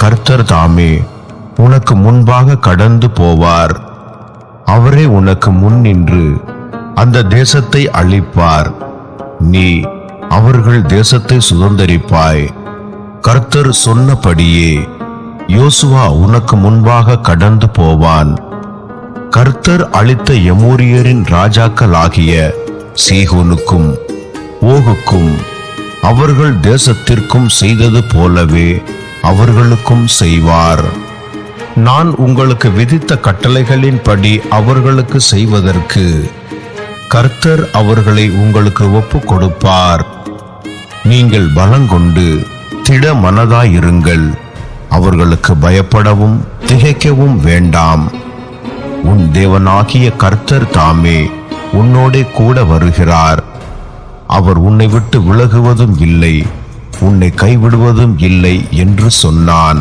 கர்த்தர் தாமே உனக்கு முன்பாக கடந்து போவார். அவரே உனக்கு முன் நின்று அந்த தேசத்தை அழிப்பார். நீ அவர்கள் தேசத்தை சுதந்தரிப்பாய். கர்த்தர் சொன்னபடியே யோசுவா உனக்கு முன்பாக கடந்து போவான். கர்த்தர் அளித்த எமோரியரின் ராஜாக்களாகிய சீகோனுக்கும் ஓகுக்கும் அவர்கள் தேசத்திற்கும் செய்தது போலவே அவர்களுக்கும் செய்வார். நான் உங்களுக்கு விதித்த கட்டளைகளின்படி அவர்களுக்கு செய்வதற்கு கர்த்தர் அவர்களை உங்களுக்கு ஒப்புக் கொடுப்பார். நீங்கள் பலங்கொண்டு திட மனதாயிருங்கள். அவர்களுக்கு பயப்படவும் திகைக்கவும் வேண்டாம். உன் தேவனாகிய கர்த்தர் தாமே உன்னோடே கூட வருகிறார். அவர் உன்னை விட்டு விலகுவதும் இல்லை, உன்னை கைவிடுவதும் இல்லை என்று சொன்னான்.